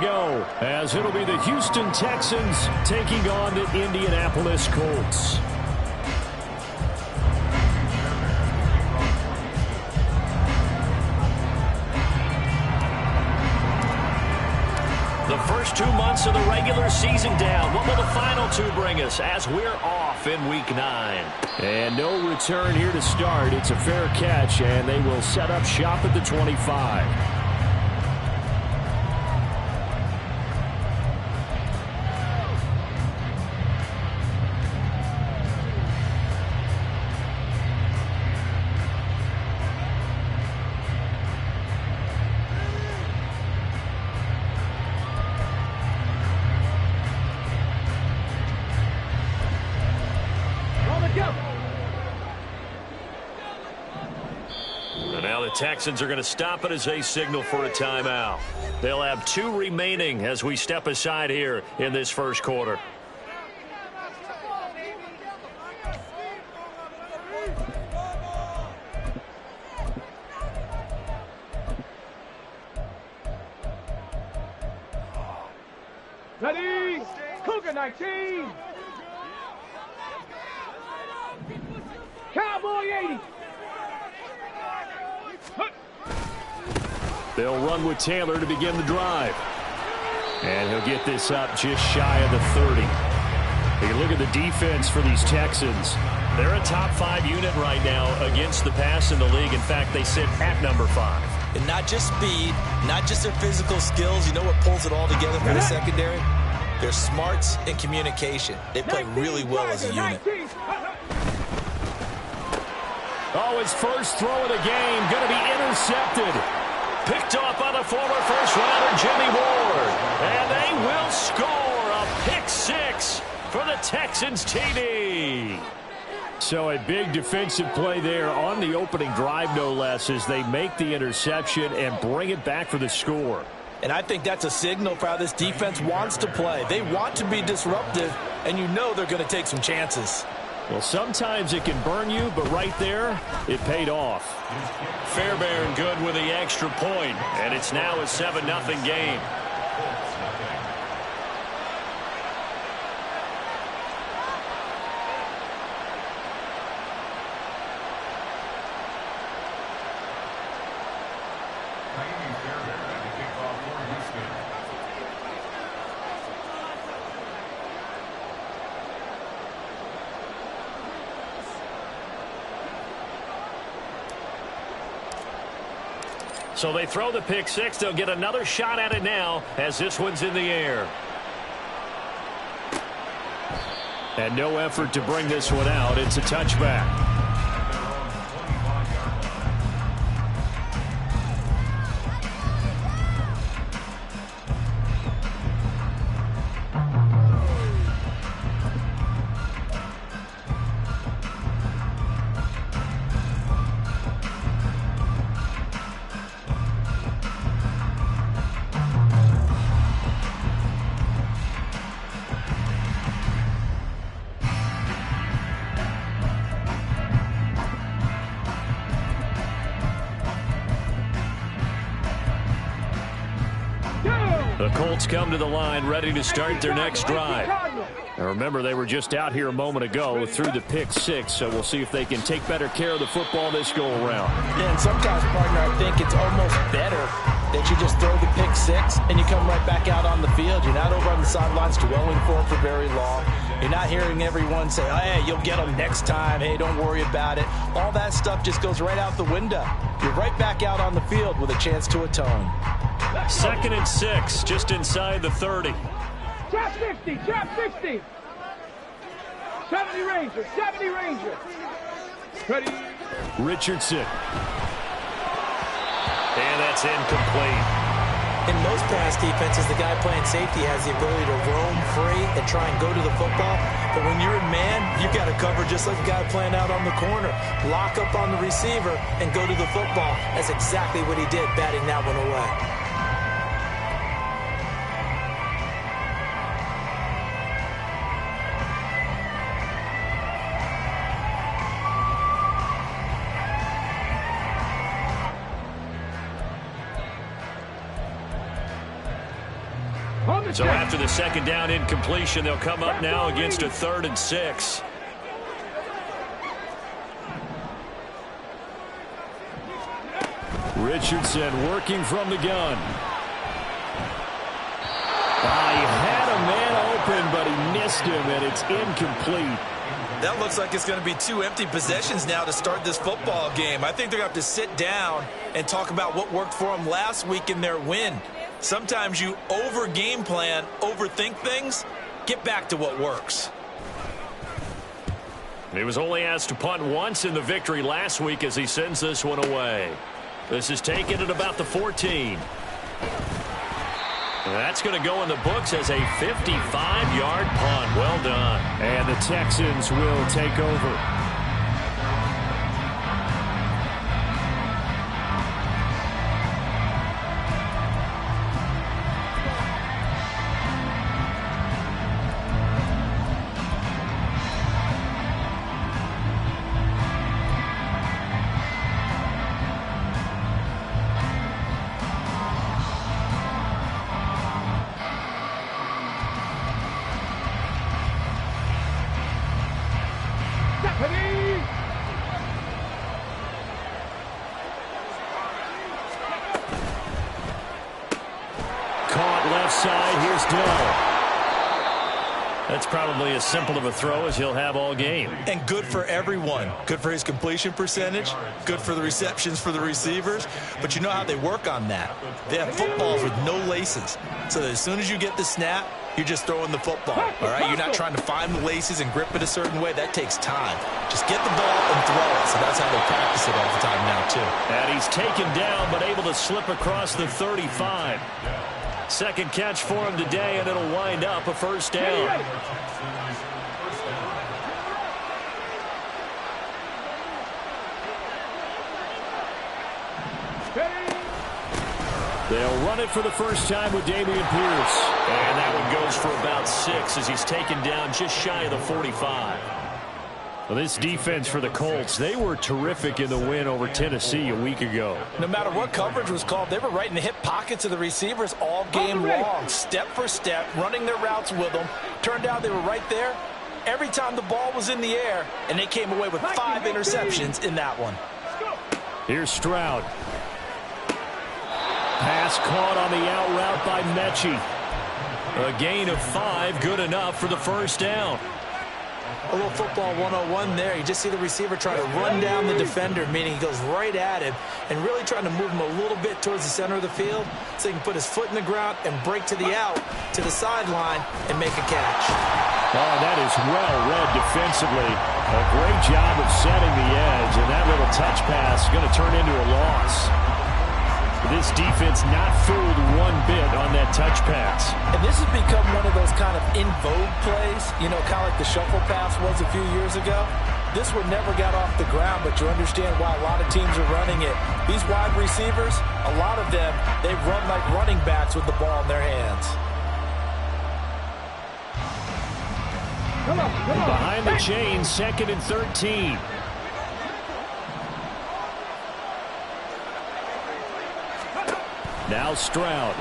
go, as it'll be the Houston Texans taking on the Indianapolis Colts. The first 2 months of the regular season down. What will the final two bring us as we're off in Week 9? And no return here to start. It's a fair catch, and they will set up shop at the 25. Texans are going to stop it as they signal for a timeout. They'll have 2 remaining as we step aside here in this first quarter. Ready? Cougar 19. Cowboy 80. They'll run with Taylor to begin the drive. And he'll get this up just shy of the 30. Take a look at the defense for these Texans. They're a top 5 unit right now against the pass in the league. In fact, they sit at number 5. And not just speed, not just their physical skills. You know what pulls it all together for the secondary? Their smarts and communication. They play really well as a unit. Oh, his first throw of the game going to be intercepted. Picked off by the former first-rounder Jimmy Ward. And they will score a pick 6 for the Texans TD. So a big defensive play there on the opening drive, no less, as they make the interception and bring it back for the score. And I think that's a signal for how this defense wants to play. They want to be disruptive, and you know they're going to take some chances. Well, sometimes it can burn you, but right there, it paid off. Fairbairn good with the extra point, and it's now a 7-0 game. So they throw the pick 6. They'll get another shot at it now as this one's in the air. And no effort to bring this one out. It's a touchback. The Colts come to the line ready to start their next drive. Now remember, they were just out here a moment ago through the pick 6, so we'll see if they can take better care of the football this go-around. Yeah, and sometimes, partner, I think it's almost better that you just throw the pick 6 and you come right back out on the field. You're not over on the sidelines dwelling for very long. You're not hearing everyone say, oh, hey, you'll get them next time. Hey, don't worry about it. All that stuff just goes right out the window. You're right back out on the field with a chance to atone. 2nd and 6, just inside the 30. Trap 50, trap 60. 70 Ranger, 70 Ranger. Ready. Richardson. And that's incomplete. In most pass defenses, the guy playing safety has the ability to roam free and try and go to the football. But when you're in man, you've got to cover just like the guy playing out on the corner. Lock up on the receiver and go to the football. That's exactly what he did, batting that one away. So after the second down incompletion, they'll come up now against a 3rd and 6. Richardson working from the gun. He had a man open, but he missed him, and it's incomplete. That looks like it's going to be 2 empty possessions now to start this football game. I think they're going to have to sit down and talk about what worked for them last week in their win. Sometimes you over-game plan, overthink things. Get back to what works. He was only asked to punt once in the victory last week as he sends this one away. This is taken at about the 14. That's going to go in the books as a 55-yard punt. Well done. And the Texans will take over. That's probably as simple of a throw as he'll have all game. And good for everyone. Good for his completion percentage. Good for the receptions for the receivers. But you know how they work on that. They have footballs with no laces. So that as soon as you get the snap, you're just throwing the football. All right? You're not trying to find the laces and grip it a certain way. That takes time. Just get the ball and throw it. So that's how they practice it all the time now, too. And he's taken down but able to slip across the 35. Second catch for him today, and it'll wind up a first down. They'll run it for the first time with Dameon Pierce. And that one goes for about 6 as he's taken down just shy of the 45. Well, this defense for the Colts, they were terrific in the win over Tennessee a week ago. No matter what coverage was called, they were right in the hip pockets of the receivers all game long, step for step, running their routes with them. Turned out they were right there every time the ball was in the air, and they came away with 5 interceptions in that one. Here's Stroud. Pass caught on the out route by Mechie. A gain of 5, good enough for the first down. A little football 101 there. You just see the receiver try to run down the defender, meaning he goes right at him and really trying to move him a little bit towards the center of the field so he can put his foot in the ground and break to the out, to the sideline, and make a catch. Oh, that is well read defensively. A great job of setting the edge, and that little touch pass is going to turn into a loss. This defense not fooled one bit on that touch pass. And this has become one of those kind of in vogue plays, you know, kind of like the shuffle pass was a few years ago. This one never got off the ground, but you understand why a lot of teams are running it. These wide receivers, a lot of them, they run like running backs with the ball in their hands. Come on. Behind the chain, 2nd and 13. Now Stroud.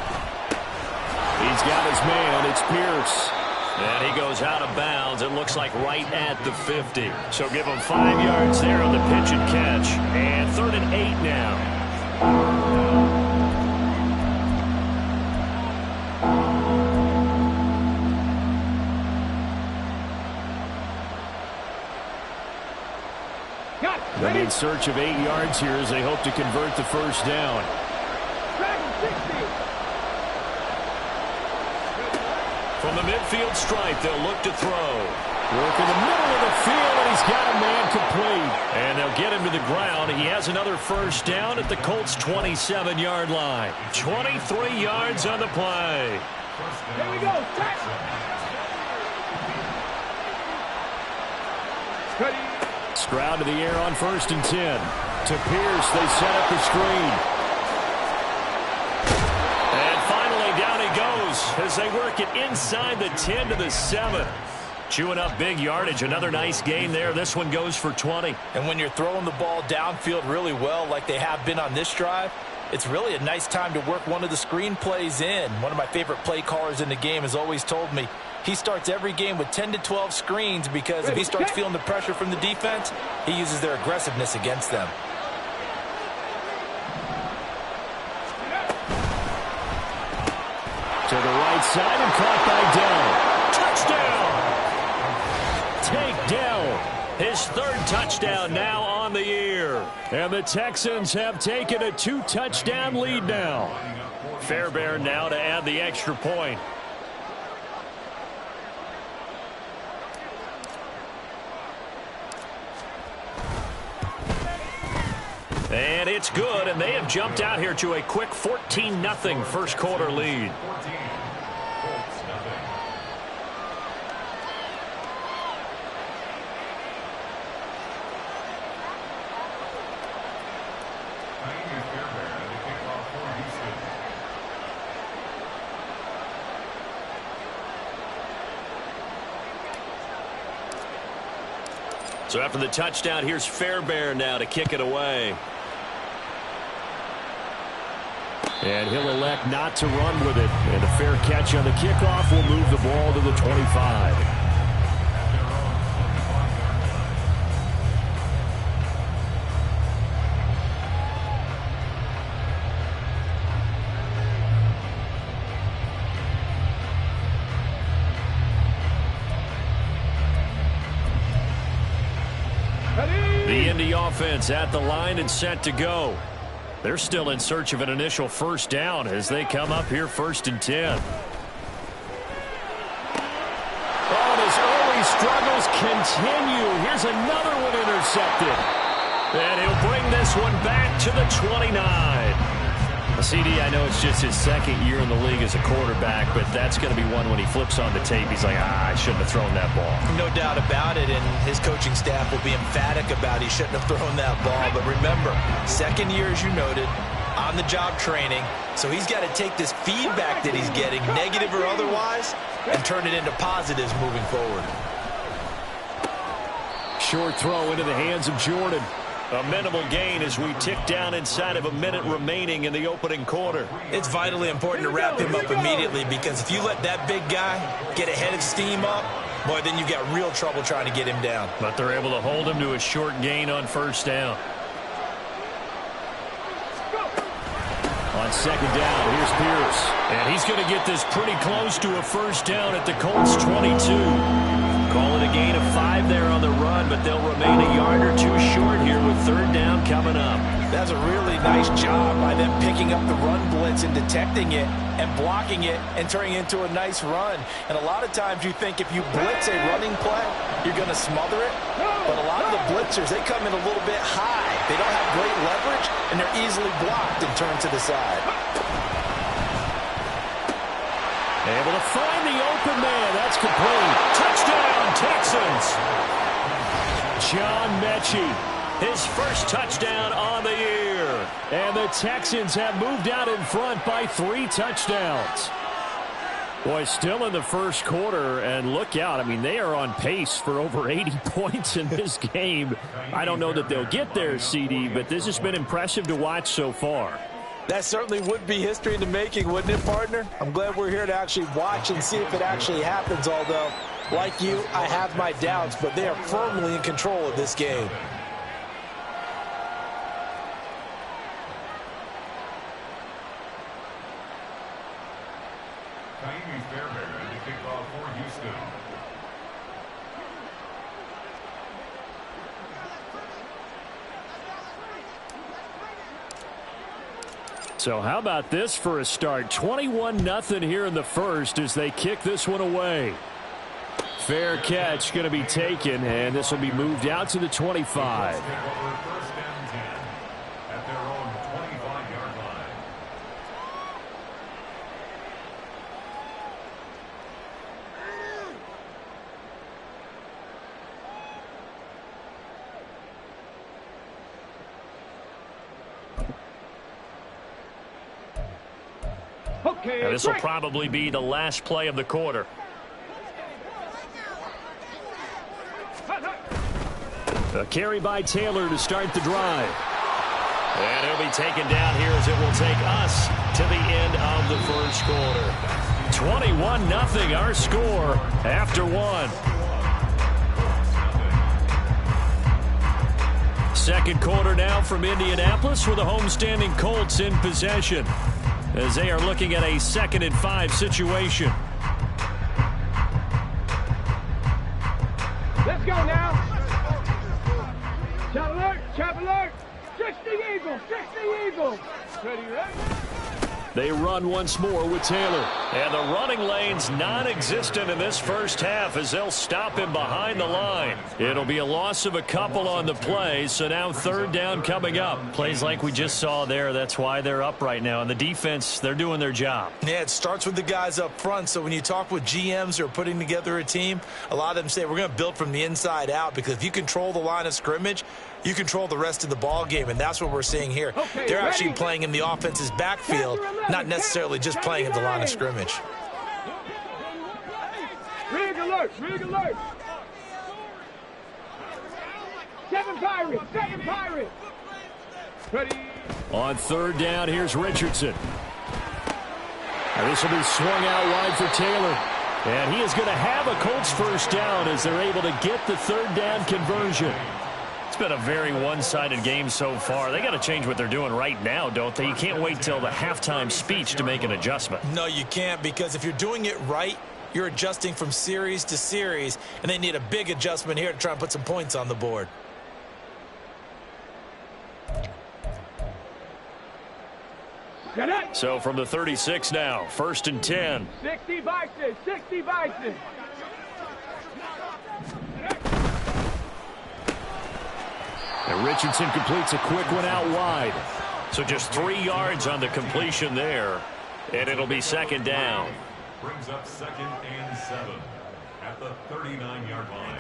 He's got his man. It's Pierce. And he goes out of bounds. It looks like right at the 50. So give him 5 yards there on the pitch and catch. And 3rd and 8 now. They're in search of 8 yards here as they hope to convert the first down. From the midfield stripe, they'll look to throw. Work in the middle of the field, and he's got a man complete. And they'll get him to the ground. He has another first down at the Colts' 27-yard line. 23 yards on the play. Here we go. Stroud to the air on 1st and 10. To Pierce, they set up the screen. Down he goes as they work it inside the 10 to the 7. Chewing up big yardage. Another nice gain there. This one goes for 20. And when you're throwing the ball downfield really well like they have been on this drive, it's really a nice time to work one of the screen plays in. One of my favorite play callers in the game has always told me he starts every game with 10 to 12 screens because if he starts feeling the pressure from the defense, he uses their aggressiveness against them. To the right side and caught by Dell. Touchdown! Take Dell. His third touchdown now on the year. And the Texans have taken a 2-touchdown lead now. Fairbairn now to add the extra point. And it's good, and they have jumped out here to a quick 14-0 first quarter lead. So after the touchdown, here's Fairbairn now to kick it away. And he'll elect not to run with it. And a fair catch on the kickoff will move the ball to the 25. The Indy offense at the line and set to go. They're still in search of an initial first down as they come up here 1st and 10. Oh, his early struggles continue. Here's another one intercepted. And he'll bring this one back to the 29. CD, I know it's just his second year in the league as a quarterback, but that's going to be one when he flips on the tape. He's like, I shouldn't have thrown that ball. No doubt about it, and his coaching staff will be emphatic about he shouldn't have thrown that ball. But remember, second year, as you noted, on-the-job training, so he's got to take this feedback that he's getting, negative or otherwise, and turn it into positives moving forward. Short throw into the hands of Jordan. A minimal gain as we tick down inside of a minute remaining in the opening quarter. It's vitally important to wrap him up immediately because if you let that big guy get a head of steam up, boy, then you've got real trouble trying to get him down. But they're able to hold him to a short gain on first down. On second down, here's Pierce. And he's going to get this pretty close to a first down at the Colts 22. Call it a gain of 5 there on the run, but they'll remain a yard or two short here with third down coming up. That's a really nice job by them picking up the run blitz and detecting it and blocking it and turning it into a nice run. And a lot of times you think if you blitz a running play, you're going to smother it. But a lot of the blitzers, they come in a little bit high. They don't have great leverage, and they're easily blocked and turned to the side. Able to find the open man. That's complete. Touchdown, Texans. John Mechie, his first touchdown on the year. And the Texans have moved out in front by 3 touchdowns. Boy, still in the first quarter, and look out. I mean, they are on pace for over 80 points in this game. I don't know that they'll get there, CD, but this has been impressive to watch so far. That certainly would be history in the making, wouldn't it, partner? I'm glad we're here to actually watch and see if it actually happens, although, like you, I have my doubts, but they are firmly in control of this game. So how about this for a start? 21-0 here in the first as they kick this one away. Fair catch going to be taken, and this will be moved out to the 25. And this will probably be the last play of the quarter. A carry by Taylor to start the drive. And he'll be taken down here as it will take us to the end of the first quarter. 21-0 our score after one. Second quarter now from Indianapolis with the homestanding Colts in possession as they are looking at a 2nd and 5 situation. Let's go now. Chop alert, chop alert. 60 Eagles, 60 Eagles. Ready, ready? They run once more with Taylor. And the running lane's non-existent in this first half as they'll stop him behind the line. It'll be a loss of a couple on the play, so now 3rd down coming up. Plays like we just saw there, that's why they're up right now. And the defense, they're doing their job. Yeah, it starts with the guys up front. So when you talk with GMs who are putting together a team, a lot of them say we're going to build from the inside out, because if you control the line of scrimmage, you control the rest of the ball game, and that's what we're seeing here. Okay, they're actually ready? playing in the offense's backfield, not necessarily just playing at the line of scrimmage. Rig alert, rig alert. 7 Pirates, 7 Pirates. Ready? On 3rd down, here's Richardson. And this will be swung out wide for Taylor. And he is going to have a Colts first down as they're able to get the 3rd down conversion. It's been a very one-sided game so far. They got to change what they're doing right now, don't they? You can't wait till the halftime speech to make an adjustment. No, you can't, because if you're doing it right, you're adjusting from series to series, and they need a big adjustment here to try and put some points on the board. So from the 36 now, 1st and 10. 60 Bison, 60 Bison. And Richardson completes a quick one out wide. So just 3 yards on the completion there. And it'll be 2nd down. Brings up 2nd and 7 at the 39-yard line.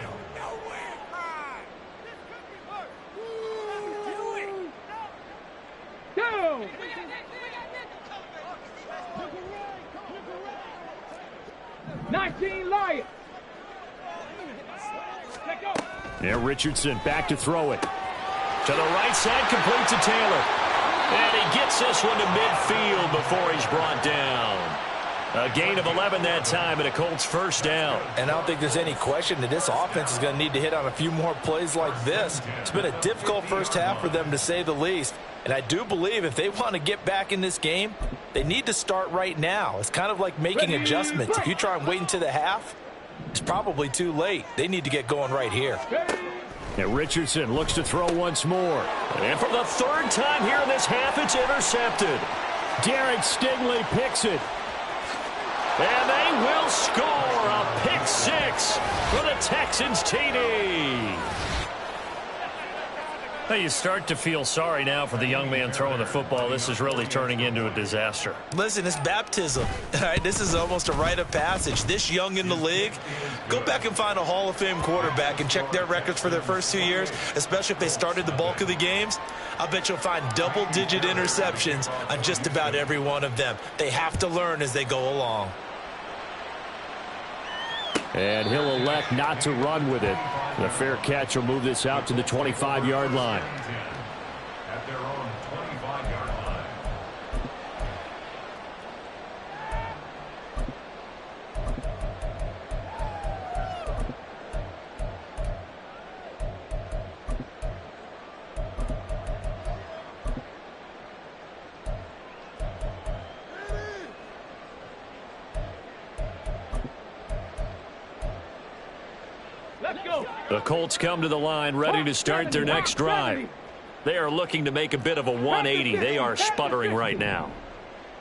Go! Lions. Yeah, Richardson back to throw it. To the right side, complete to Taylor. And he gets this one to midfield before he's brought down. A gain of 11 that time and a Colts first down. And I don't think there's any question that this offense is going to need to hit on a few more plays like this. It's been a difficult first half for them, to say the least. And I do believe if they want to get back in this game, they need to start right now. It's kind of like making adjustments. If you try and wait until the half, it's probably too late. They need to get going right here. And Richardson looks to throw once more. And for the 3rd time here in this half, it's intercepted. Derek Stingley picks it. And they will score a pick 6 for the Texans TD. Now you start to feel sorry now for the young man throwing the football. This is really turning into a disaster. Listen, it's baptism. All right, this is almost a rite of passage. This young in the league, go back and find a Hall of Fame quarterback and check their records for their first 2 years, especially if they started the bulk of the games. I bet you'll find double-digit interceptions on just about every one of them. They have to learn as they go along. And he'll elect not to run with it. The fair catch will move this out to the 25-yard line. At their own 25-yard line. The Colts come to the line ready to start their next drive. They are looking to make a bit of a 180. They are sputtering right now.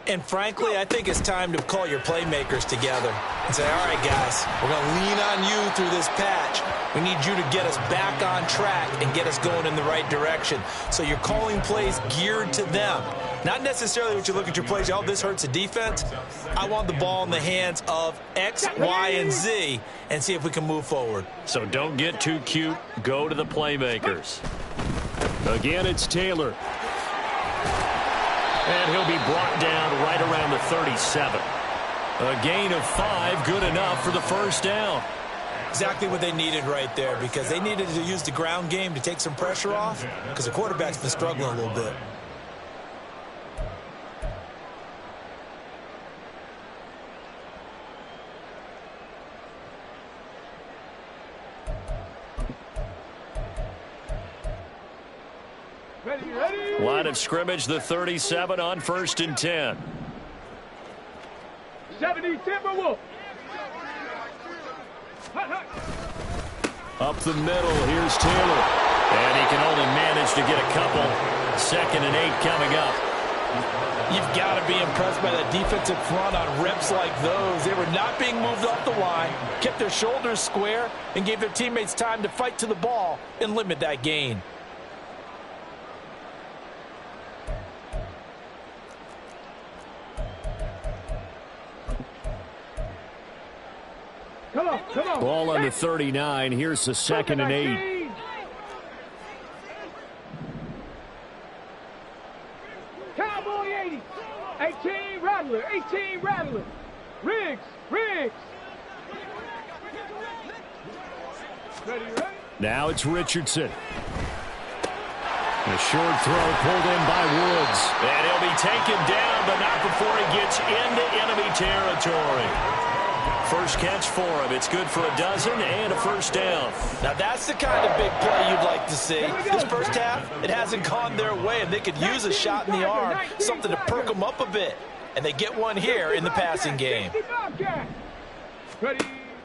And frankly, I think it's time to call your playmakers together and say, all right, guys, we're going to lean on you through this patch. We need you to get us back on track and get us going in the right direction. So you're calling plays geared to them. Not necessarily what you look at your plays, oh, this hurts the defense. I want the ball in the hands of X, Y, and Z and see if we can move forward. So don't get too cute. Go to the playmakers. Again, it's Taylor. And he'll be brought down right around the 37. A gain of 5, good enough for the first down. Exactly what they needed right there, because they needed to use the ground game to take some pressure off, because the quarterback's been struggling a little bit. Ready. Line of scrimmage, the 37 on 1st and 10. 70 Timberwolf. Up the middle, here's Taylor. And he can only manage to get a couple. 2nd and 8 coming up. You've got to be impressed by that defensive front on reps like those. They were not being moved off the line, kept their shoulders square, and gave their teammates time to fight to the ball and limit that gain. Come on. Ball on the 39. Here's the 2nd and 8. Cowboy 80. 18 Rattler. 18 Rattler. Riggs. Ready. Now it's Richardson. A short throw pulled in by Woods. And he'll be taken down, but not before he gets into enemy territory. First catch for him. It's good for a dozen and a first down. Now that's the kind of big play you'd like to see. This first half, it hasn't gone their way, and they could use a shot in the arm, something to perk them up a bit. And they get one here in the passing game.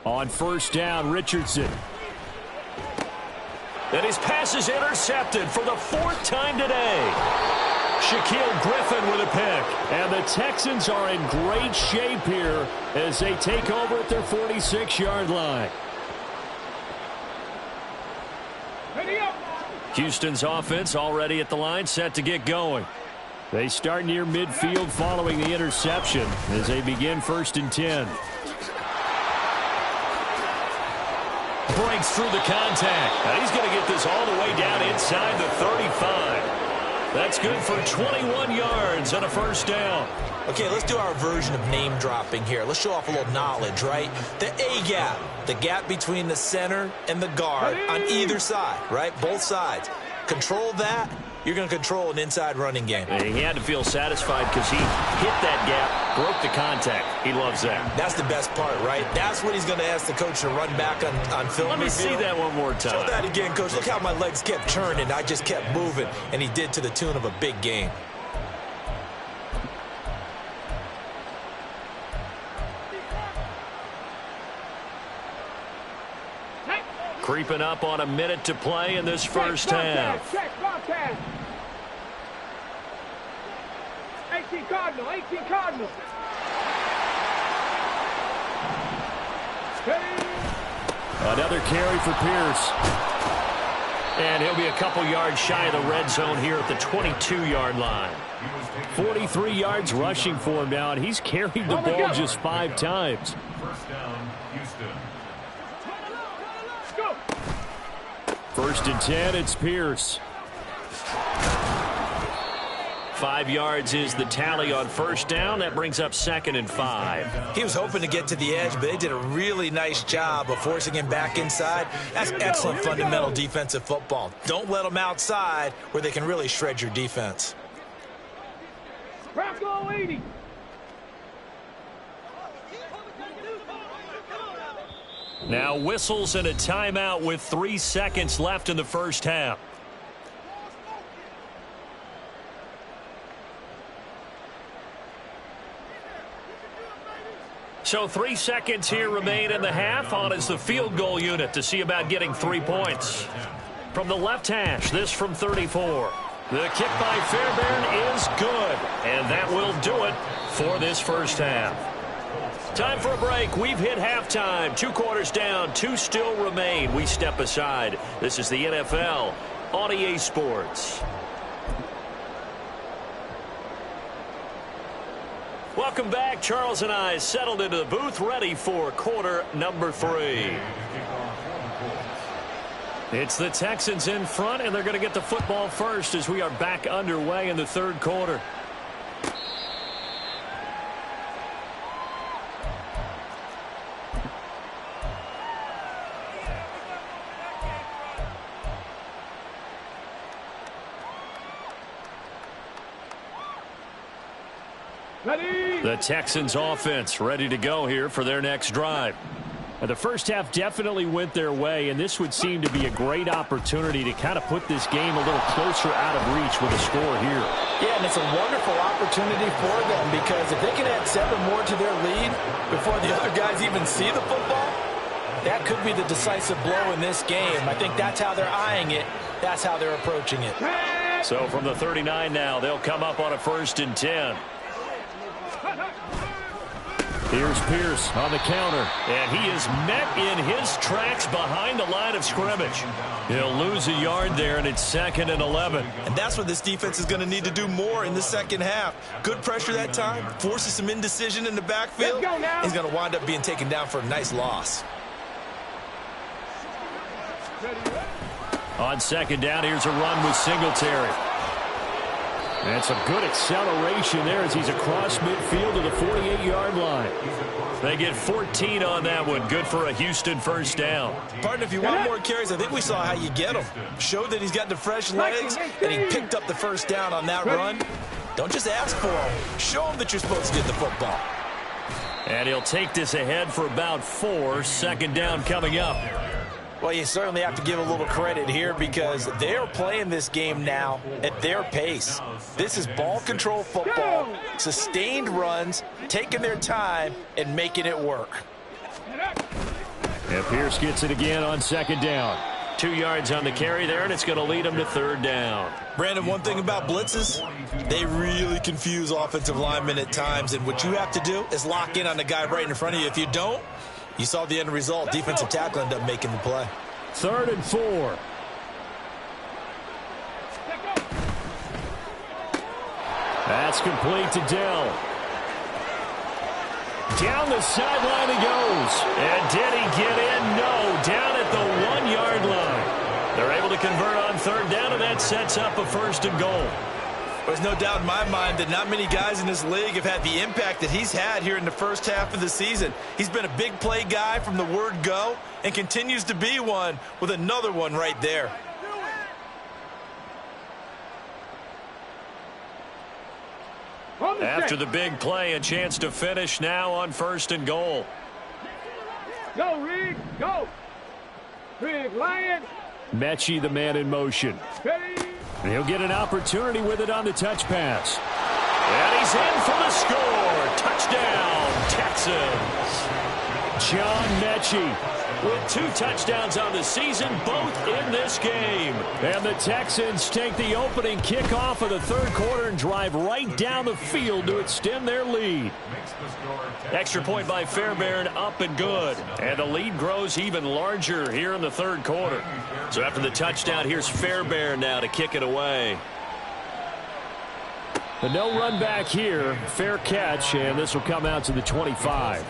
On 1st down, Richardson. And his pass is intercepted for the 4th time today. Shaquille Griffin with a pick. And the Texans are in great shape here as they take over at their 46-yard line. Houston's offense already at the line, set to get going. They start near midfield following the interception as they begin 1st and 10. Breaks through the contact. Now he's going to get this all the way down inside the 35. That's good for 21 yards and a first down. Okay, let's do our version of name dropping here. Let's show off a little knowledge, right? The A-gap, the gap between the center and the guard on either side, right? Both sides. Control that, you're going to control an inside running game. And he had to feel satisfied because he hit that gap, broke the contact. He loves that. That's the best part, right? That's what he's going to ask the coach to run back on film. Let me see that one more time. Show that again, coach. Look how my legs kept turning. I just kept moving, and he did to the tune of a big game. Creeping up on a minute to play in this first half. Check, 18 Cardinal. Another carry for Pierce. And he'll be a couple yards shy of the red zone here at the 22-yard line. 43 yards rushing for him now, and he's carried the ball just 5 times. First down, Houston. 1st and 10, it's Pierce. 5 yards is the tally on 1st down. That brings up 2nd and 5. He was hoping to get to the edge, but they did a really nice job of forcing him back inside. That's excellent fundamental defensive football. Don't let them outside where they can really shred your defense. Rocco 80. Now whistles and a timeout with 3 seconds left in the first half. So 3 seconds here remain in the half. On is the field goal unit to see about getting 3 points. From the left hash, this from 34. The kick by Fairbairn is good, and that will do it for this first half. Time for a break. We've hit halftime. 2 quarters down, 2 still remain. We step aside. This is the NFL on EA Sports. Welcome back. Charles and I settled into the booth, ready for quarter number 3. It's the Texans in front, and they're going to get the football first as we are back underway in the 3rd quarter. Ready. The Texans offense ready to go here for their next drive. The first half definitely went their way, and this would seem to be a great opportunity to kind of put this game a little closer out of reach with a score here. Yeah, and it's a wonderful opportunity for them because if they can add 7 more to their lead before the other guys even see the football, that could be the decisive blow in this game. I think that's how they're eyeing it. That's how they're approaching it. So from the 39 now, they'll come up on a 1st and 10. Here's Pierce on the counter, and he is met in his tracks behind the line of scrimmage. He'll lose a yard there, and it's 2nd and 11. And that's what this defense is going to need to do more in the second half. Good pressure that time, forces some indecision in the backfield. He's going to wind up being taken down for a nice loss. On 2nd down, here's a run with Singletary. And some good acceleration there as he's across midfield to the 48-yard line. They get 14 on that one. Good for a Houston 1st down. Partner, if you want more carries, I think we saw how you get him. Showed that he's got the fresh legs, and he picked up the 1st down on that run. Don't just ask for him. Show him that you're supposed to get the football. And he'll take this ahead for about 4. 2nd down coming up. Well, you certainly have to give a little credit here because they're playing this game now at their pace. This is ball control football, sustained runs, taking their time, and making it work. And Pierce gets it again on 2nd down. 2 yards on the carry there, and it's going to lead him to 3rd down. Brandon, one thing about blitzes, they really confuse offensive linemen at times, and what you have to do is lock in on the guy right in front of you. If you don't, you saw the end result. Defensive tackle ended up making the play. 3rd and 4. That's complete to Dell. Down the sideline he goes. And did he get in? No. Down at the 1-yard line. They're able to convert on 3rd down, and that sets up a 1st and goal. There's no doubt in my mind that not many guys in this league have had the impact that he's had here in the first half of the season. He's been a big play guy from the word go and continues to be one with another one right there. After the big play, a chance to finish now on 1st and goal. Go, Reed, go. Big Lion. Mechie, the man in motion. Ready. And he'll get an opportunity with it on the touch pass. And he's in for the score. Touchdown, Texans. John Mechie with 2 touchdowns on the season, both in this game. And the Texans take the opening kickoff of the 3rd quarter and drive right down the field to extend their lead. Extra point by Fairbairn, up and good. And the lead grows even larger here in the 3rd quarter. So after the touchdown, here's Fairbairn now to kick it away. The no run back here, fair catch, and this will come out to the 25.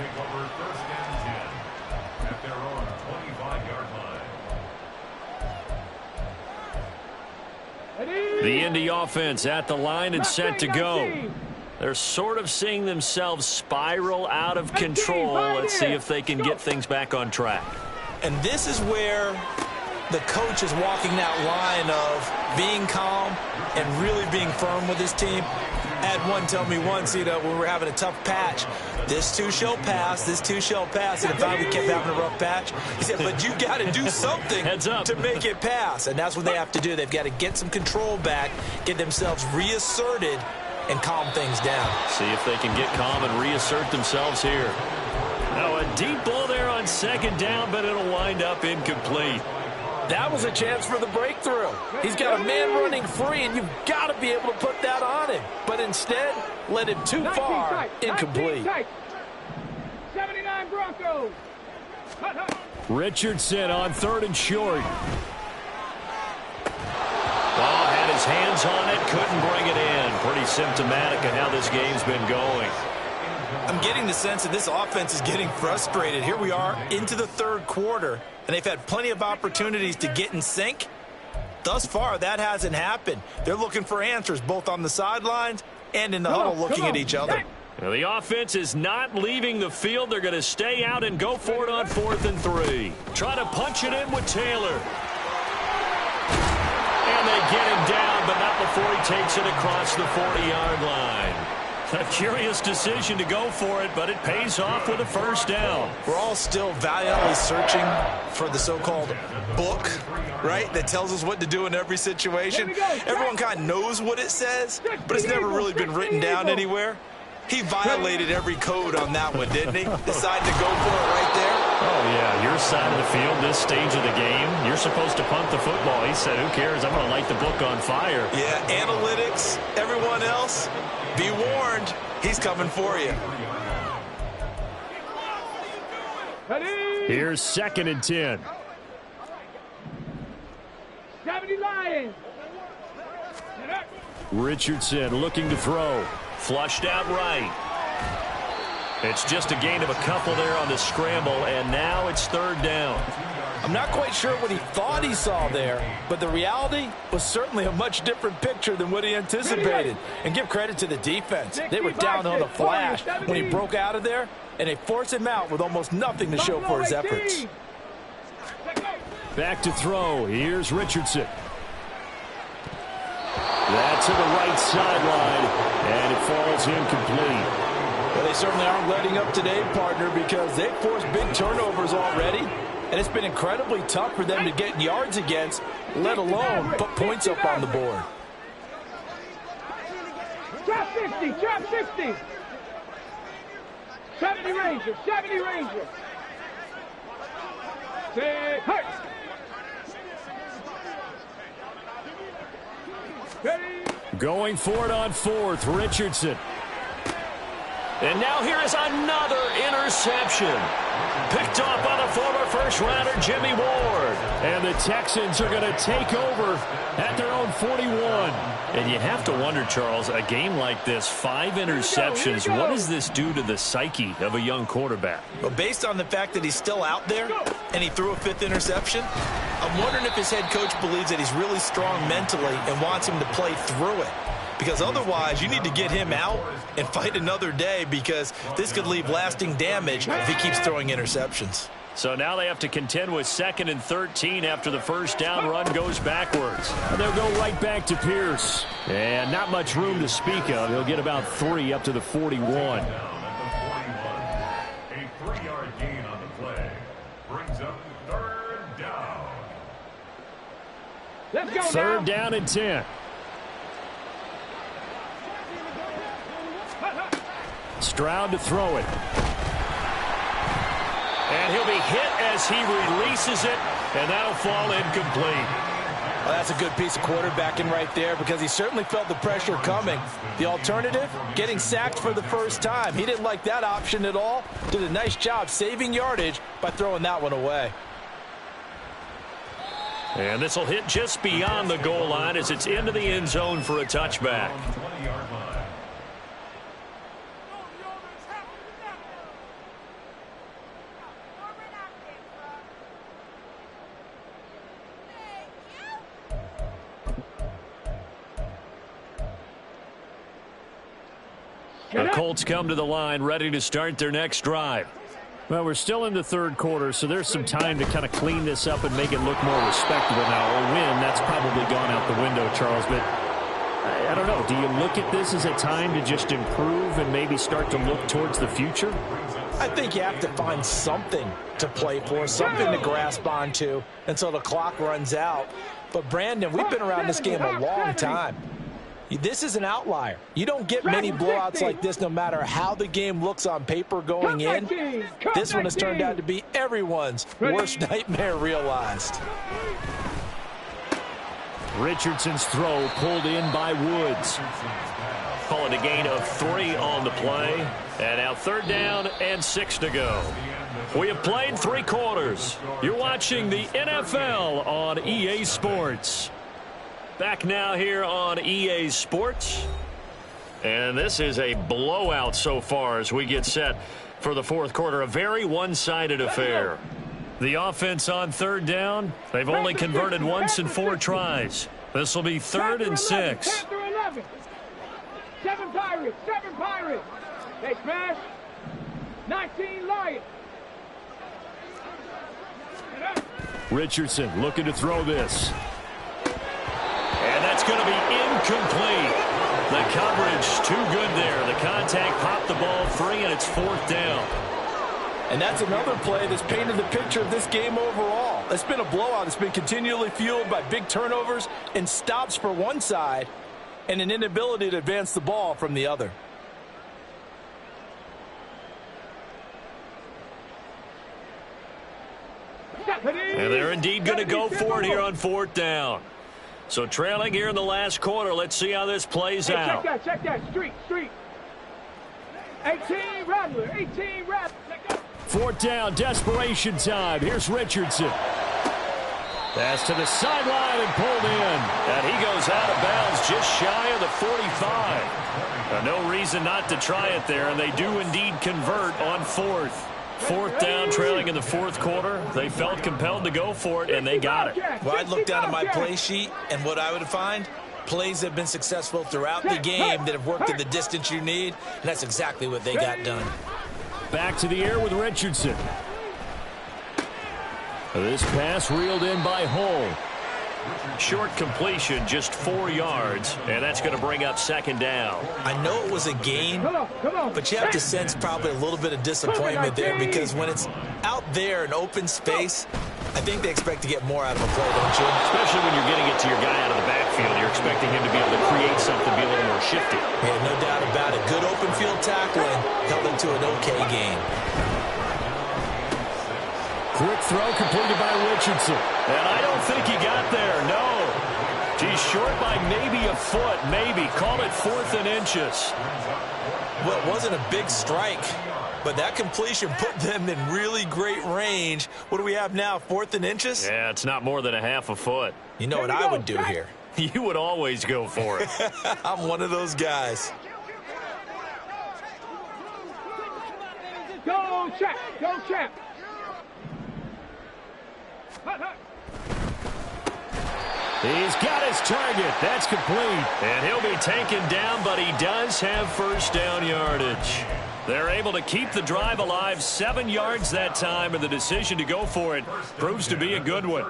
The Indy offense at the line and set to go. They're sort of seeing themselves spiral out of control. Let's see if they can get things back on track. And this is where the coach is walking that line of being calm and really being firm with his team. I had one tell me once, when we were having a tough patch, this too shall pass, this too shall pass. And if I kept having a rough patch, he said, but you got to do something to make it pass. And that's what they have to do. They've got to get some control back, get themselves reasserted, and calm things down. See if they can get calm and reassert themselves here. Now a deep ball there on 2nd down, but it'll wind up incomplete. That was a chance for the breakthrough. He's got a man running free, and you've got to be able to put that on him. But instead, led him too far, incomplete. 79 Broncos. Richardson on 3rd and short. Oh, had his hands on it, couldn't bring it in. Pretty symptomatic of how this game's been going. I'm getting the sense that this offense is getting frustrated. Here we are into the 3rd quarter, and they've had plenty of opportunities to get in sync. Thus far, that hasn't happened. They're looking for answers both on the sidelines and in the huddle looking at each other. Now, the offense is not leaving the field. They're going to stay out and go for it on 4th and 3. Try to punch it in with Taylor. And they get him down, but not before he takes it across the 40-yard line. A curious decision to go for it, but it pays off with a first down. We're all still valiantly searching for the so-called book, right, that tells us what to do in every situation. Everyone kind of knows what it says, but it's never really been written down anywhere. He violated every code on that one, didn't he? Decided to go for it right there. Oh, yeah, your side of the field, this stage of the game, you're supposed to punt the football. He said, who cares? I'm going to light the book on fire. Yeah, analytics, everyone else, be warned, he's coming for you. Here's 2nd and 10. 70 Lions. Richardson looking to throw. Flushed out right. It's just a gain of a couple there on the scramble, and now it's 3rd down. I'm not quite sure what he thought he saw there, but the reality was certainly a much different picture than what he anticipated. And give credit to the defense. They were down on the flash when he broke out of there, and they forced him out with almost nothing to show for his efforts. Back to throw. Here's Richardson. That's to the right sideline, and it falls incomplete. Well, they certainly aren't letting up today, partner, because they've forced big turnovers already, and it's been incredibly tough for them to get yards against, let alone put points up on the board. Trap 60, trap 60. 70 Rangers, 70 Rangers. Say, hurt. Going for it on 4th, Richardson. And now here is another interception. Picked off by the former first-rounder Jimmy Ward. And the Texans are going to take over at their own 41. And you have to wonder, Charles, a game like this, 5 interceptions, what does this do to the psyche of a young quarterback? Well, based on the fact that he's still out there and he threw a 5th interception, I'm wondering if his head coach believes that he's really strong mentally and wants him to play through it. Because otherwise, you need to get him out and fight another day, because this could leave lasting damage if he keeps throwing interceptions. So now they have to contend with 2nd and 13 after the first down run goes backwards. And they'll go right back to Pierce. And not much room to speak of. He'll get about 3 up to the 41. A 3-yard gain on the play brings up 3rd down. Let's go 3rd down and 10. Stroud to throw it. And he'll be hit as he releases it, and that'll fall incomplete. Well, that's a good piece of quarterbacking right there, because he certainly felt the pressure coming. The alternative, getting sacked for the first time. He didn't like that option at all. Did a nice job saving yardage by throwing that one away. And this will hit just beyond the goal line as it's into the end zone for a touchback. 20-yard line. The Colts come to the line ready to start their next drive. Well, we're still in the 3rd quarter, so there's some time to kind of clean this up and make it look more respectable. Now, a win, that's probably gone out the window, Charles, but I don't know. Do you look at this as a time to just improve and maybe start to look towards the future? I think you have to find something to play for, something to grasp onto until the clock runs out. But, Brandon, we've been around this game a long time. This is an outlier. You don't get many blowouts like this no matter how the game looks on paper going in. This one has turned out to be everyone's worst nightmare realized. Richardson's throw pulled in by Woods. Call it a gain of 3 on the play. And now 3rd down and 6 to go. We have played 3 quarters. You're watching the NFL on EA Sports. Back now here on EA Sports. And this is a blowout so far as we get set for the 4th quarter. A very one-sided affair. The offense on 3rd down, they've only converted once in 4 tries. This will be 3rd and 6. 7 Pirates, 7 Pirates. They smash. 19 Lions. Richardson looking to throw this. And that's going to be incomplete. The coverage too good there. The contact popped the ball free, and it's 4th down. And that's another play that's painted the picture of this game overall. It's been a blowout. It's been continually fueled by big turnovers and stops for one side and an inability to advance the ball from the other. And they're indeed going to go for it here on 4th down. So trailing here in the last quarter. Let's see how this plays out. Check that. Street. 18, Rattler. 18, Rattler. 4th down, desperation time. Here's Richardson. Pass to the sideline and pulled in. And he goes out of bounds just shy of the 45. No reason not to try it there, and they do indeed convert on 4th. 4th down, trailing in the 4th quarter. They felt compelled to go for it, and they got it. Well, I'd look down at my play sheet, and what I would find, plays that have been successful throughout the game that have worked at the distance you need, and that's exactly what they got done. Back to the air with Richardson. This pass reeled in by Hull. Short completion, just 4 yards, and that's going to bring up 2nd down. I know it was a gain, but you have to sense probably a little bit of disappointment there, because when it's out there in open space, I think they expect to get more out of a play, don't you? Especially when you're getting it to your guy out of the backfield. You're expecting him to be able to create something, be a little more shifty. Yeah, no doubt about it. Good open field tackling held him to an okay gain. Quick throw completed by Richardson. And I don't think he got there, no. He's short by maybe a foot, maybe. Call it 4th and inches. Well, it wasn't a big strike, but that completion put them in really great range. What do we have now, 4th and inches? Yeah, it's not more than a half a foot. You know what I would do here? You would always go for it. I'm one of those guys. Go, champ. He's got his target. That's complete. And he'll be taken down, but he does have 1st down yardage. They're able to keep the drive alive, 7 yards that time, and the decision to go for it proves to be a good one.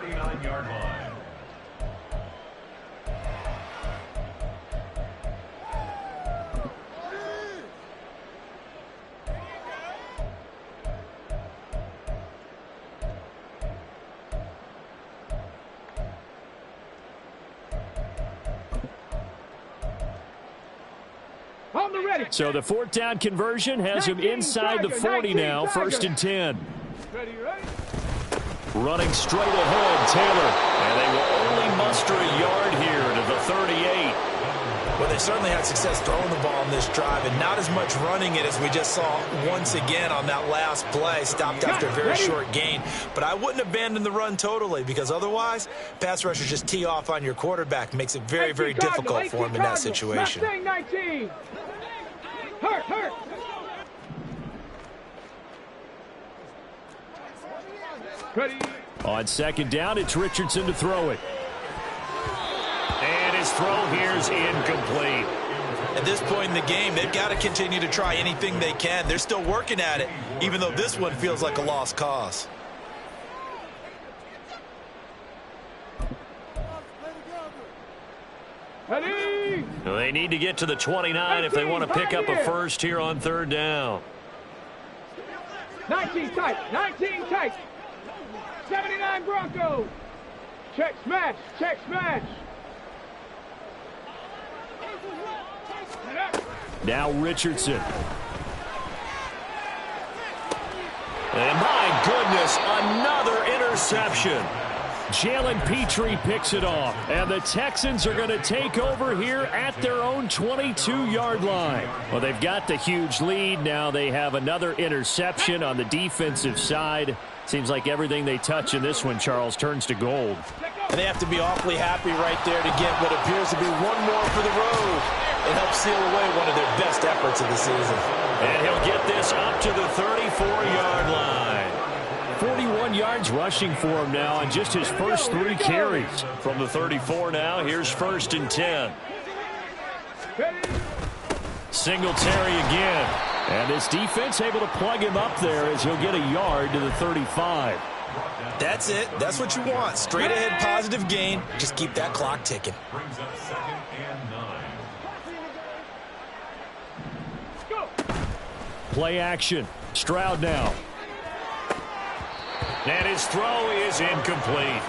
So the 4th down conversion has him inside the 40 now, 1st and 10. Running straight ahead, Taylor. And they will only muster a yard here to the 38. Well, they certainly had success throwing the ball in this drive, and not as much running it as we just saw once again on that last play. Stopped after a very short gain. But I wouldn't abandon the run totally, because otherwise, pass rushers just tee off on your quarterback. Makes it very, very difficult for him in that situation. 19. Hurt. Ready. On 2nd down, it's Richardson to throw it. And his throw here's incomplete. At this point in the game, they've got to continue to try anything they can. They're still working at it, even though this one feels like a lost cause. Ready. They need to get to the 29 if they want to pick up a 1st here on 3rd down. 19 tight. 79 Broncos. Check smash. Now Richardson. And my goodness, another interception. Jalen Petrie picks it off, and the Texans are going to take over here at their own 22-yard line. Well, they've got the huge lead. Now they have another interception on the defensive side. Seems like everything they touch in this one, Charles, turns to gold. And they have to be awfully happy right there to get what appears to be one more for the road. It helps seal away one of their best efforts of the season. And he'll get this up to the 34-yard line. 41 yards rushing for him now on just his first 3 carries. From the 34 now, here's 1st and 10. Singletary again. And this defense able to plug him up there as he'll get a yard to the 35. That's it. That's what you want. Straight ahead positive gain. Just keep that clock ticking. Play action. Stroud now. And his throw is incomplete.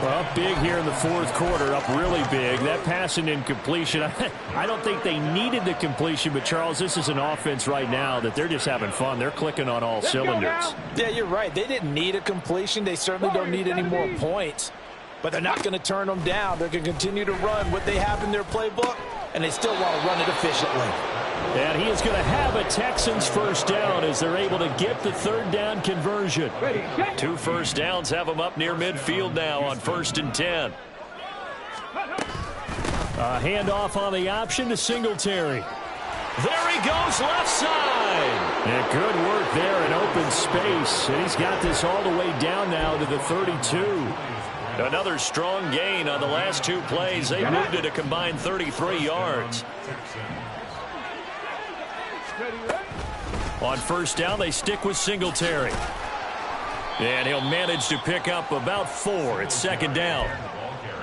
Well, up big here in the fourth quarter, up really big. That pass and incompletion, I don't think they needed the completion, but, Charles, this is an offense right now that they're just having fun. They're clicking on all cylinders. Yeah, you're right. They didn't need a completion. They certainly don't need any more points, but they're not going to turn them down. They're going to continue to run what they have in their playbook, and they still want to run it efficiently. And he is going to have a Texans first down as they're able to get the third down conversion. 2 first downs have them up near midfield now on 1st and 10. A handoff on the option to Singletary. There he goes left side. And good work there in open space. And he's got this all the way down now to the 32. Another strong gain on the last 2 plays. They moved it a combined 33 yards. On first down, they stick with Singletary. And he'll manage to pick up about 4. It's 2nd down.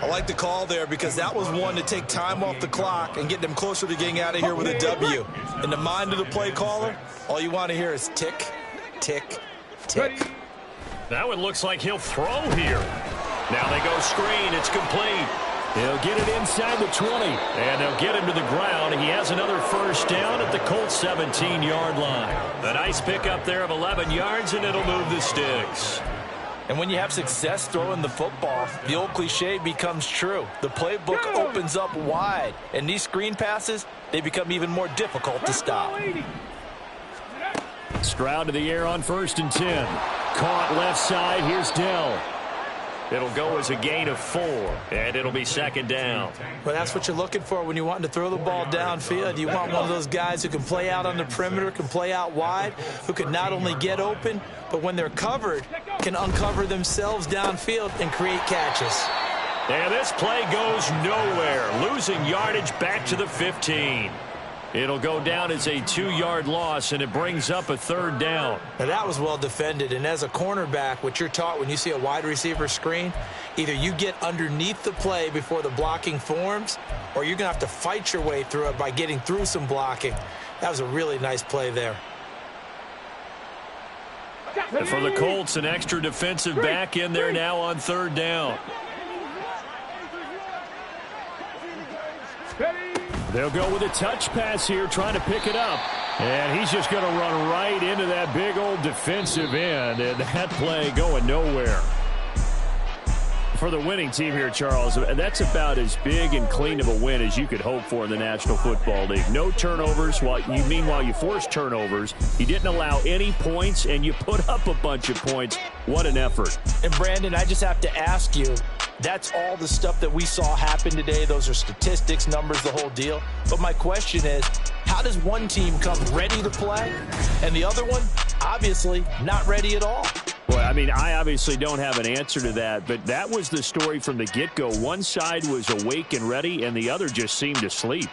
I like the call there because that was one to take time off the clock and get them closer to getting out of here with a W. In the mind of the play caller, all you want to hear is tick, tick, tick. That one looks like he'll throw here. Now they go screen. It's complete. He'll get it inside the 20, and they'll get him to the ground. He has another first down at the Colts 17-yard line. A nice pickup there of 11 yards, and it'll move the sticks. And when you have success throwing the football, the old cliche becomes true. The playbook opens up wide, and these screen passes, they become even more difficult to stop. Stroud to the air on 1st and 10. Caught left side. Here's Dell. It'll go as a gain of 4, and it'll be 2nd down. Well, that's what you're looking for when you're wanting to throw the ball downfield. You want one of those guys who can play out on the perimeter, can play out wide, who can not only get open, but when they're covered, can uncover themselves downfield and create catches. And this play goes nowhere, losing yardage back to the 15. It'll go down as a 2-yard loss, and it brings up a 3rd down. Now, that was well defended, and as a cornerback, what you're taught when you see a wide receiver screen, either you get underneath the play before the blocking forms, or you're going to have to fight your way through it by getting through some blocking. That was a really nice play there. And for the Colts, an extra defensive back in there now on 3rd down. They'll go with a touch pass here, trying to pick it up. And he's just going to run right into that big old defensive end. And that play going nowhere. For the winning team here, Charles, that's about as big and clean of a win as you could hope for in the National Football League. No turnovers. Meanwhile, you forced turnovers. You didn't allow any points, and you put up a bunch of points. What an effort. And, Brandon, I just have to ask you, that's all the stuff that we saw happen today. Those are statistics, numbers, the whole deal. But my question is, how does one team come ready to play, and the other one, obviously, not ready at all? Well, I mean, I obviously don't have an answer to that, but that was the story from the get-go. One side was awake and ready, and the other just seemed to sleep.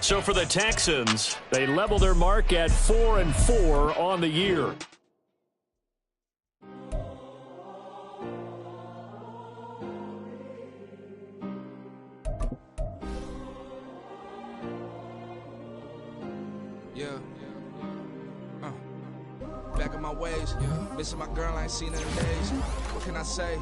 So for the Texans, they level their mark at 4-4 on the year. Back in my ways, missing my girl, I ain't seen her in days. What can I say?